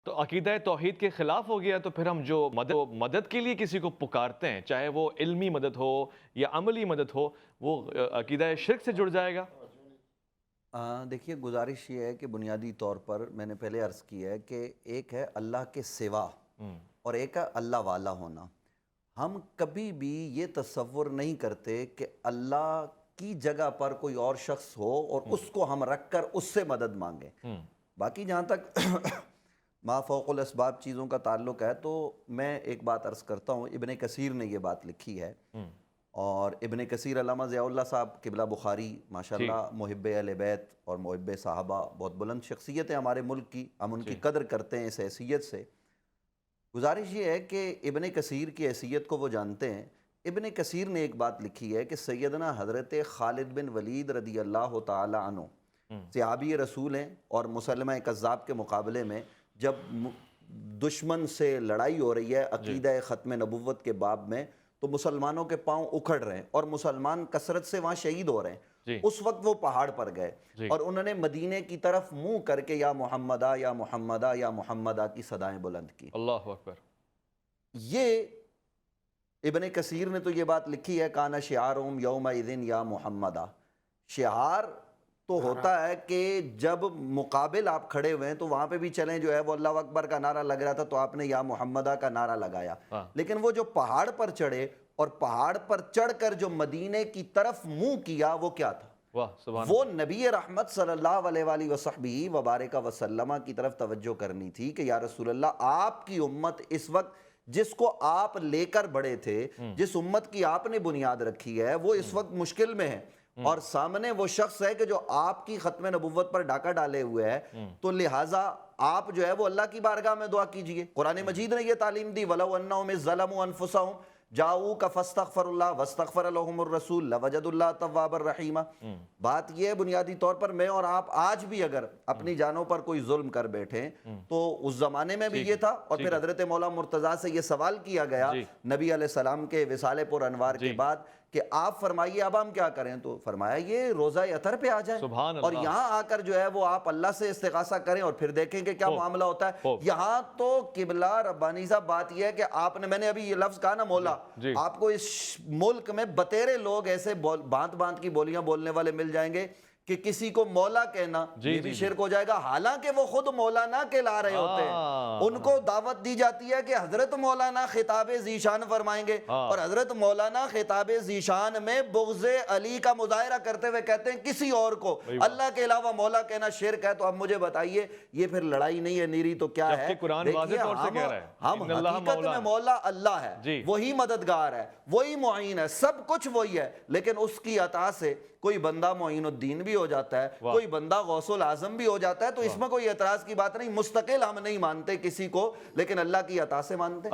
تو عقیدہ توحید کے خلاف ہو گیا تو پھر ہم جو مدد کے لیے کسی کو پکارتے ہیں، چاہے وہ علمی مدد ہو یا عملی مدد ہو، وہ عقیدہ شرک سے جڑ جائے گا؟ دیکھیے، گزارش یہ ہے کہ بنیادی طور پر میں نے پہلے عرض کیا ہے کہ ایک ہے اللہ کے سوا اور ایک ہے اللہ والا ہونا۔ ہم کبھی بھی یہ تصور نہیں کرتے کہ اللہ کی جگہ پر کوئی اور شخص ہو اور اس کو ہم رکھ کر اس سے مدد مانگیں۔ باقی جہاں تک ما فوق الاسباب چیزوں کا تعلق ہے تو میں ایک بات عرض کرتا ہوں، ابن کثیر نے یہ بات لکھی ہے، اور ابن کثیر علامہ ضیاء اللہ صاحب قبلہ بخاری ماشاءاللہ محب اہل بیت اور محب صحابہ، بہت بلند شخصیت ہے ہمارے ملک کی، ہم ان کی قدر کرتے ہیں اس حیثیت سے۔ گزارش یہ ہے کہ ابن کثیر کی حیثیت کو وہ جانتے ہیں۔ ابن کثیر نے ایک بات لکھی ہے کہ سیدنا حضرت خالد بن ولید رضی اللہ تعالی عنہ صحابی رسول ہیں، اور مسلمہ کذاب کے مقابلے میں جب دشمن سے لڑائی ہو رہی ہے عقیدہ ختم نبوت کے باب میں، تو مسلمانوں کے پاؤں اکھڑ رہے ہیں اور مسلمان کثرت سے وہاں شہید ہو رہے ہیں۔ اس وقت وہ پہاڑ پر گئے اور انہوں نے مدینے کی طرف منہ کر کے یا محمدہ یا محمدہ یا محمدہ کی صدائیں بلند کی۔ اللہ اکبر۔ یہ ابن کثیر نے تو یہ بات لکھی ہے، کانا شعارہم یومئذ یا محمدہ۔ شعار تو ہوتا ہے کہ جب مقابل آپ کھڑے ہوئے ہیں تو وہاں پہ بھی چلیں، جو ہے وہ اللہ اکبر کا نعرہ لگ رہا تھا تو آپ نے یا محمدہ کا نعرہ لگایا، لیکن وہ جو پہاڑ پر چڑھے اور پہاڑ پر چڑھ کر جو مدینے کی طرف منہ کیا، وہ کیا تھا؟ وہ نبی رحمت صلی اللہ علیہ وآلہ وصحبہ وبارک وسلم کی طرف توجہ کرنی تھی کہ یا رسول اللہ، آپ کی امت اس وقت جس کو آپ لے کر بڑے تھے، جس امت کی آپ نے بنیاد رکھی ہے، وہ اس وقت مشکل میں ہے، اور سامنے وہ شخص ہے کہ جو آپ کی ختم نبوت پر ڈاکہ ڈالے ہوئے ہے، تو لہٰذا آپ جو ہے وہ اللہ کی بارگاہ میں دعا کیجئے۔ قرآن مجید نے یہ تعلیم دی، وَلَوْ أَنَّهُمْ إِذْ ظَلَمُوا أَنفُسَهُمْ جَاءُوكَ فَاسْتَغْفَرُوا اللَّهَ وَاسْتَغْفَرَ لَهُمُ الرَّسُولُ لَوَجَدُوا اللَّهَ تَوَّابًا رَحِيمًا۔ بات یہ ہے بنیادی طور پر میں اور آپ آج بھی اگر اپنی جانوں پر کوئی ظلم کر بیٹھیں تو اس زمانے میں بھی یہ تھا، اور پھر حضرت مولا مرتضیٰ سے یہ سوال کیا گیا نبی علیہ السلام کے وصال پر انوار کے بعد کہ آپ فرمائیے اب ہم کیا کریں، تو فرمایا یہ روزہ اطہر پہ آ جائیں اور یہاں آ کر جو ہے وہ آپ اللہ سے استغاثہ کریں اور پھر دیکھیں کہ کیا معاملہ ہوتا ہے۔ یہاں تو قبلہ ربانی صاحب بات یہ ہے کہ آپ نے، میں نے ابھی یہ لفظ کہا نا مولا، آپ کو اس ملک میں بتیرے لوگ ایسے بانت بانت کی بولیاں بولنے والے مل جائیں گے کہ کسی کو مولا کہنا یہ بھی شرک ہو جائے گا، حالانکہ وہ خود مولانا کہلا رہے ہوتے ہیں۔ ان کو دعوت دی جاتی ہے کہ حضرت مولانا خطاب ذیشان فرمائیں گے، اور حضرت مولانا خطاب ذیشان میں بغض علی کا مظاہرہ کرتے ہوئے کہتے ہیں کسی اور کو اللہ کے علاوہ مولا کہنا شرک ہے۔ تو اب مجھے بتائیے یہ پھر لڑائی نہیں ہے نیری تو کیا ہے؟ دیکھیے ہم حقیقت میں مولا اللہ ہے، وہی مددگار ہے، وہی معین ہے، سب کچھ وہی ہے، لیکن اس کی عطا سے کوئی بندہ معین الدین بھی ہو جاتا ہے، کوئی بندہ غوث العظم بھی ہو جاتا ہے، تو اس میں کوئی اعتراض کی بات نہیں۔ مستقل ہم نہیں مانتے کسی کو، لیکن اللہ کی عطا سے مانتے ہیں۔